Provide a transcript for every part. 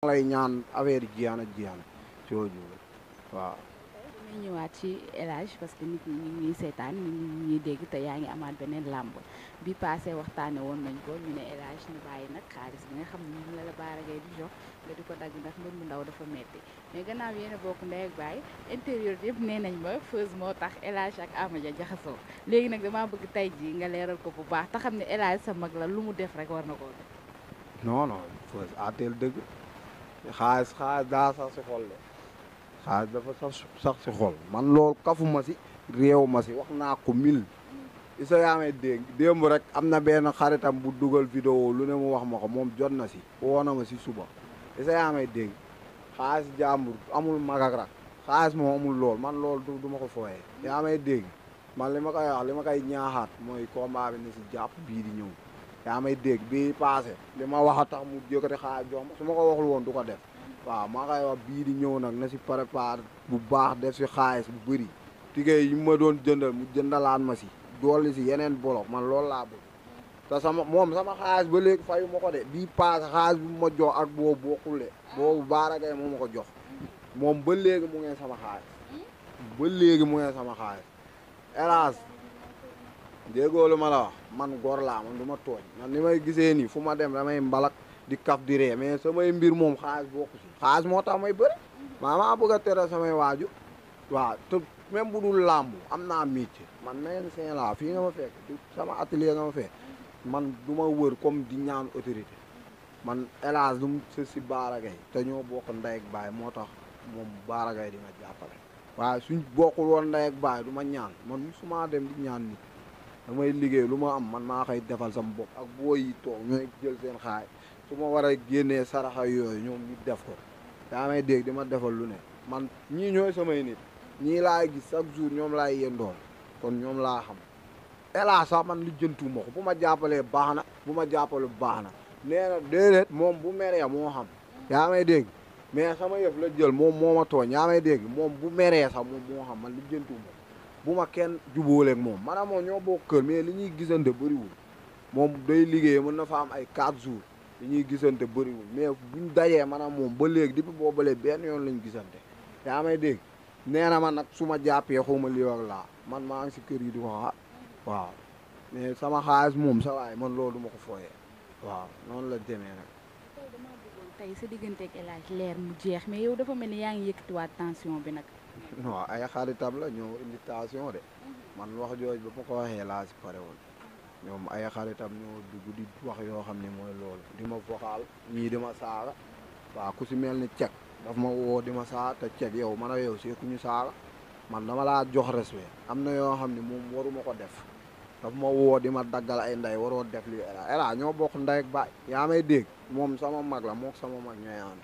lay ñaan affaire yi jeex na jooju waaw. damay ñëwaat ci El Hadj parce que nit ñi ñu ngi ñuy seetaan nit ñi ñu ngi dégg te yaa ngi amaat beneen làmb bi passé waxtaane woon nañ ko ñu ne El Hadj ñu bàyyi nag xaalis bi nga xam ne moom la la Bara Gaye di jox nga di ko dagg ndax mbër mu ndaw dafa metti mais gannaaw yéen a bokk ndey ak baay intérieur bi yëpp nee nañ ma Feuz moo tax El Hadj ak Ama Dia jaxasoo léegi nag damaa bëgg tey jii nga leeral ko bu baax te xam ne El Hadj sa mag la lu mu def rek war na koo def. non non Feuz àtteel dëgg xaalis daa sax si xol de xaalis dafa sax si xol man loolu kafuma si réew ma si wax naa ko mil isa yaamee dégg démb rek am na benn xaritam bu dugal vidéo lu ne mu wax ma ko moom jot na si woo na ma si suba isa yaamee dégg xaalis jàmbur amul mag ak rak xaalis moom amul lool man loolu du ma ko fooyee yaa may dégg man li ma koy wax li ma koy ñaaxaat mooy combat bi ni si jàpp bii di ñëw yaa may dégg bii passé li ma wax a tax mu yëkkati xaalis jox ma su ma ko waxul woon du ko def waaw maa koy wax bii di ñëw nag na si prépare bu baax def si xaalis bu bëri tigéey yi ma doon jëndal mu jëndalaan ma si dolli si yeneen bolok man loolu laa bëgg te sama xaalis ba léegi fayu ma ko de bii passé xaalis bu ma jox ak boobu bokkul de boobu Bara Gaye moo ma ko jox moom ba léegi mu ngeen sama xaalis ba léegi mu ngeen sama xaalis hélas déggoo lu ma la wax man góor laa man du ma tooñ man ni may gisee nii fu ma dem damay mbalak di kaf di ree mais samay mbir moom xaalis bokku si xaalis moo tax may bëri maa bëgg a tere samay waaju waaw te même bu dul làmb am naa métier man mécanicien laa fii nga ma fekk sama atelier nga ma fekk man du ma wër comme di ñaan autorité man hélas du mu sës si Bara Gaye te ñoo bokk ndey ak baay moo tax moom Bara Gaye di ma jàppale waaye suñ bokkul woon ndey ak baay du ma ñaan man musuma dem di ñaan nit damay liggéey lu ma am man maa koy defal sama bopp ak booy yi toog ñooy jël seen xaay su ma war a génnee saraxa yooyu ñoom ñu def ko yaa may dégg di ma defal lu ne man ñii ñooy samay nit ñii laay gis chaque jour ñoom laay yendoon kon ñoom laa xam elaa sax man li jëntuuma ko bu ma jàppalee baax na bu ma jàppale baax na nee na déedéet moom bu meree moo xam yaa may dégg mais sama yëf la jël moom moo ma tooñ yaa may dégg moom bu meree sax moom moo xam man li jëntuuma bu ma kenn jubóoleeg moom maanaam moom ñoo bokk kër mais li ñuy gisante bëriwul moom day liggéey mën na fa am ay 4 jours li ñuy gisante bëriwul mais buñ dajee maanaam moom ba léegi depuis boobalee benn yoon lañ gisante yaa may dégg nee na ma nag su ma jàppee xawma lii ak laa man maa ngi si kër yi di ko xaar waaw mais sama xaalis moom sa waay man loolu du ma ko fooyee waaw noonu la demee nag. tey sa digganteeg El Hadj leer mu jeex mais yow dafa mel ni yaa ngi yëkkatiwaat tension bi nag. non ay xaritam la ñoo indi tension de man wax jooj ba ma ko waxee laa si pare woon ñoom ay xaritam ñoo dugg di wax yoo xam ne mooy loolu di ma vocal ñii di ma saaga waaw ku si mel ni cek daf ma woo di ma saaga te cek yow man a yow seeku ñu saaga man dama laa jox respect am na yoo xam ne moom waruma ko def daf ma woo di ma daggal ay nday waroo def lii Ela ñoo bokk nday ak baay yaa may dégg moom sama mag la mook sama mag ñooy ànd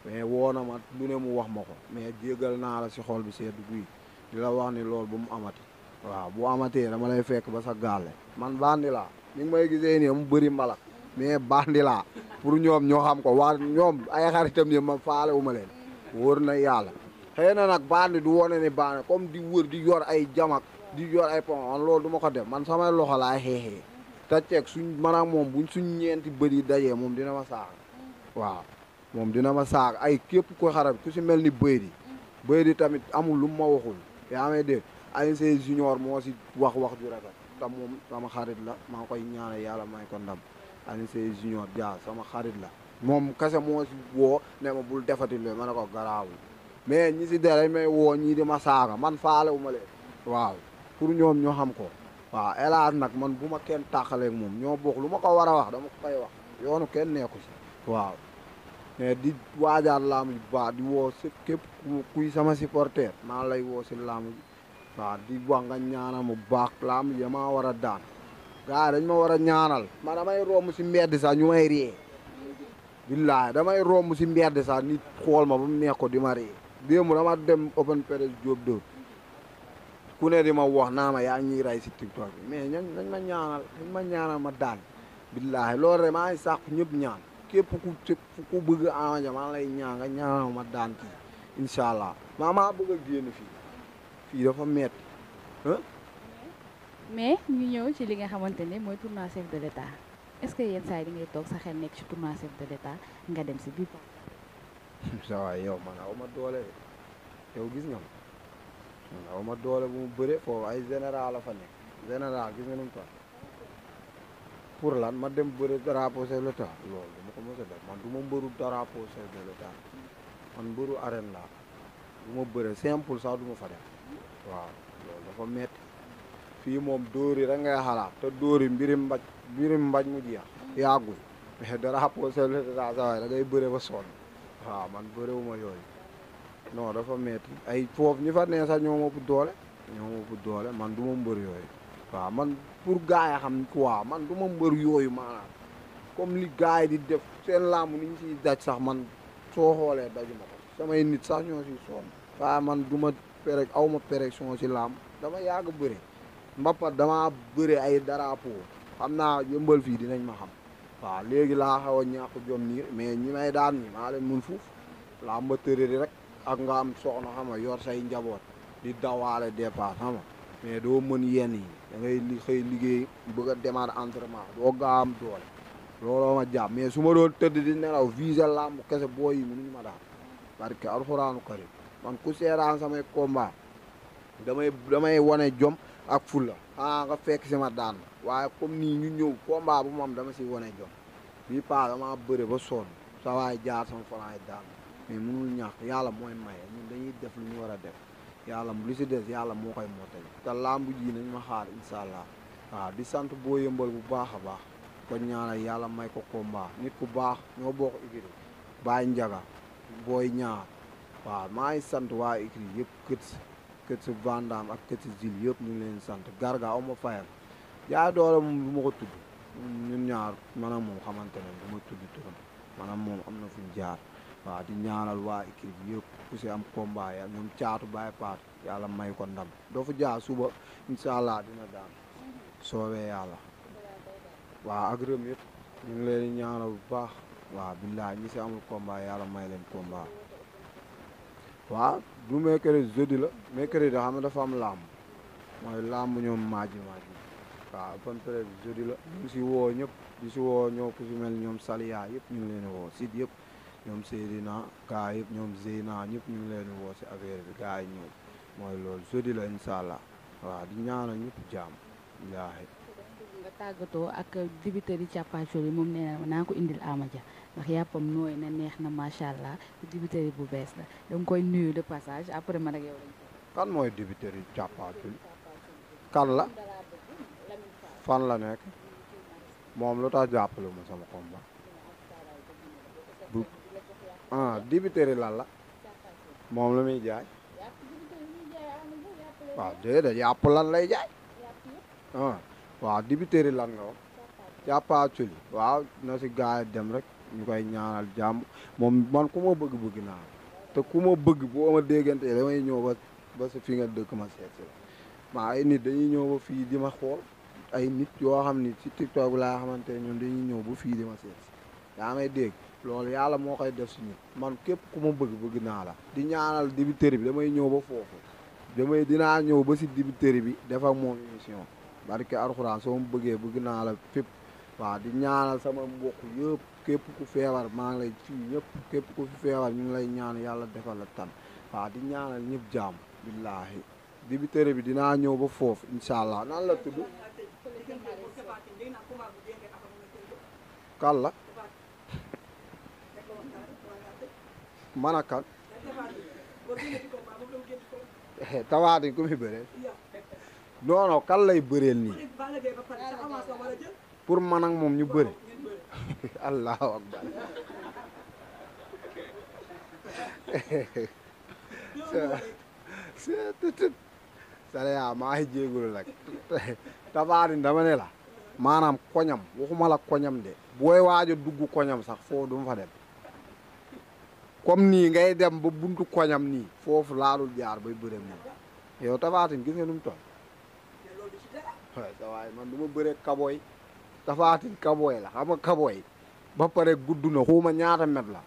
mais woo na ma lu ne mu wax ma ko mais jégal naa la si xol bi sedd guy di la wax ni loolu bu mu amati waaw bu amatee dama lay fekk ba sa gaale man bandi laa ni nga may gisee nii mu bëri mbalak mais bandi laa pour ñoom ñoo xam ko waa ñoom ay xaritam yi ma faale wu ma leen wóor na yàlla xëy na nag bandi du wone ni bandi comme di wër di yor ay jamak di yor ay pom man loolu du ma ko def man samay loxo laay xeexee te ceeg suñ man ak moom buñ suñ ñeenti bëri dajee moom dina ma saaga waaw moom dina ma saaga ay képp ko xarab ku si mel ni bëy di tamit amul lu ma waxul yaa may dégg ay say junior moo si wax ju rafet te moom sama xarit la maa koy ñaanal yàlla may ko ndam ay say junior Dia sama xarit la moom kese moo si woo ne ma bul defati le ma ne ko garaawul mais ñi si dere may woo ñii di ma saaga man faale wu ma leen waaw pour ñoom ñoo xam ko waaw El Hadj nag man bu ma kenn tàqaleeg moom ñoo bokk lu ma ko war a wax dama ko koy wax yoonu kenn nekku si waaw mais di waajaat laamu ji baax di woo si képp kuy sama supporter maa lay woo si laamu ji waaw di wax nga ñaanal mu baax laamu ji maa war a daan gars yi dañ ma war a ñaanal ma damay romb si mbedd sax ñu may ree billaahi damay romb si mbedd sax nit xool ma ba mu neex ko di ma ree démb dama dem open press Diop dóor ku ne di ma wax naa ma yaa ñuy rey si TikTok bi mais nañ ma ñaanal ma daan billaahi loolu rek maa ngi sàkku ñëpp ñaan képp ku bëgg Ama Dia maa lay ñaan nga ñaanal ma daan kii incha allah maa bëgg a génn fii dafa metti mais ñu ñëw ci li nga xamante ne mooy tournoi chef de l'état est-ce que yenn saa yi da ngay toog sa xel nekk ci tournoi chef de l'état nga dem si biir. sa waay yow man aw ma doole de yow gis nga man aw ma doole bu mu bëre foofu ay général la fa nekk général gis nga nu mu toll pour lan ma dem bëre drapeau chef de l'État loolu dama ko mos a def man du ma mbëru drapeau chef de l'État man mbëru arène laa du ma bëre simple sax du ma fa def waaw loolu dafa metti fii moom dóori rek ngay xalaat te dóori mbirim mbaj mu jeex yàggul mais drapeau chef de l'État sa waay da ngay bëre ba sonn waaw man bëréwuma yooyu non dafa metti ay foofu ñi fa nee sax ñoo ma ëpp doole man du ma mbër yooyu waaw man pour gars yi xam quoi man du ma mbër yooyu maanaam comme li gars yi di def seen làmb ni ñu siy daj sax man soo xoolee daju ma ko samay nit sax ñoo si sonn waaye man du ma aw ma pérection si làmb dama yàgg bëre mbappat dama bëre ay drapeau xam naa yëmbal fii dinañ ma xam waaw léegi laa xaw a ñàkk jom nii mais ñi may daan ñi maa leen mun fuuf làmb tërëri rek ak nga am soxna xam nga yor say njaboot di dawaale dépasse xam nga mais doo mën yenn yi da ngay xëy liggéey bëgg a demaat entraînement doo gaa am doole looloo ma jàpp mais su ma doon tëdd di nelaw viser làmb kese booy yi mënuñu ma daal parce que alxuraanu karim man ku seeraan samay combat damay wane jom ak fulla xanaa nga fekk si ma daan waaye comme nii ñu ñëw combat bu mu am dama si wane jom bii paa dama bëre ba sonn sa waay jaar sama falaay daan mais mënul ñàkk yàlla mooy maye ñun dañuy def lu ñu war a def yàlla lu si des yàlla moo koy mottali te làmb ji nañ ma xaar incha allah waaw di sant boo yëmbal bu baax a baax ko ñaanal yàlla may ko combat nit ku baax ñoo bokk ikiri Baye Njaga booy ñaar waaw maa ngi sant waa ikiri yëpp kët si Vandam ak kët si Zil yëpp ñu ngi leen sant garga aw ma fayal jaay doole moom du ma ko tudd ñun ñaar man ak moom xamante ne du ma tudd turam maanaam moom am na fuñ jaar waaw di ñaanal waa équipe bi yëpp ku si am combat ya ñoom caatu bàyyi paat yàlla may ko ndam doo fa jaar suba incha allah dina daan soowee yàlla waaw ak rëm yëpp ñu ngi leen di ñaanal bu baax waaw billaay ñi si amul combat yàlla may leen combat waaw du mercredi jeudi la mercredi xam ne dafa am làmb mooy làmb ñoom maaji waaw open presse jeudi la ñu si woo ñëpp di si woo ñoo ku si mel ñoom Saliya yëpp ñu ngi leen di woo sit yëpp ñoom Seydina gaa yëpp ñoom Zeyna ñëpp ñu ngi leen di woo si affaire bi gaa yi ñëw mooy loolu jeudi la incha allah waaw di ñaanal ñëpp jaam billaahi nga tàggatoo ak dibiteri càppaacoli moom nee na naa ko indil Ama Dia ndax yàppam nooy na neex na macha allah dibiteri bu bees la danga koy nuyu de passage après man ak yow lañ kan mooy dibiteri càppaacoli kan la fan la nekk moom lu tax jàppale ma sama combat bu dibiteri lan la moom lu muy jaay waaw déedéet yàpp lan lay jaay waaw dibiteri lan nga wax càppaacoli waaw na si gaay dem rek ñu koy ñaanal jàmm moom man ku ma bëgg naa te ku ma bëgg boo ma déggante damay ñëw ba sa fi nga dëkk ma seet si la maa ay nit dañuy ñëw ba fii di ma xool ay nit yoo xam ni ci TikTok bi laa xamante ne ñoom dañuy ñëw ba fii di ma seet si yaa may dégg loolu yàlla moo koy def si nit man képp ku ma bëgg naa la di ñaanal dibiteri bi damay ñëw ba foofu dinaa ñëw ba si dibiteri bi def ak moom émission barke alxuraan soo ma bëgg naa la fépp waaw di ñaanal sama mbokk yëpp képp ku feebar maa ngi lay fii ñëpp képp ku fi feebar ñu ngi lay ñaan yàlla defal la tan waaw di ñaanal ñëpp jaam billaahi dibiteri bi dinaa ñëw ba foofu incha allah nan la tudd kan la man a kan Tafatin ku mi bëreel non non kan lay bëreel nii pour man ak moom ñu bëri allahu akbar Saliya maa ngi jéegulu nag Tafatin dama ne la maanaam koñam waxuma la koñam de booy waajo dugg koñam sax foofu du ma fa dem comme nii ngay dem ba buntu koñam nii foofu laalul jaar bay bëre moom yow Tafatin gis nga nu mu toll waaye sa waay man du ma bëre kaboy Tafatin kaboy la xam nga kaboy ba pare gudd na xuuma ñaata met la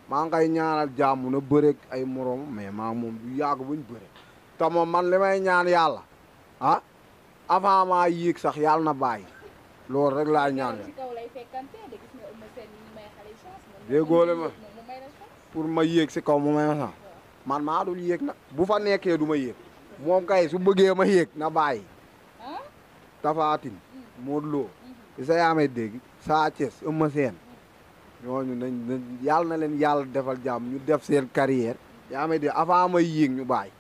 maa ngi koy ñaanal jàmm na bëre ay morom mais maa moom du yàgg buñ bëre te moom man li may ñaan yàlla ah avant maa yéeg sax yàlla na bàyyi loolu rek laa ñaan déggóole ma pour ma yéeg si kaw mu may ma sax man maa dul yéeg nag bu fa nekkee du ma yéeg moom kay su bëggee ma yéeg na bàyyi Tapha Tine Modou Lo isa yaamee dégg Sa Thiès Eumeu Sène ñooñu nañ yàlla na leen yàlla defal jàmm ñu def seen carrière yaamee dégg avant may yéeg ñu bàyyi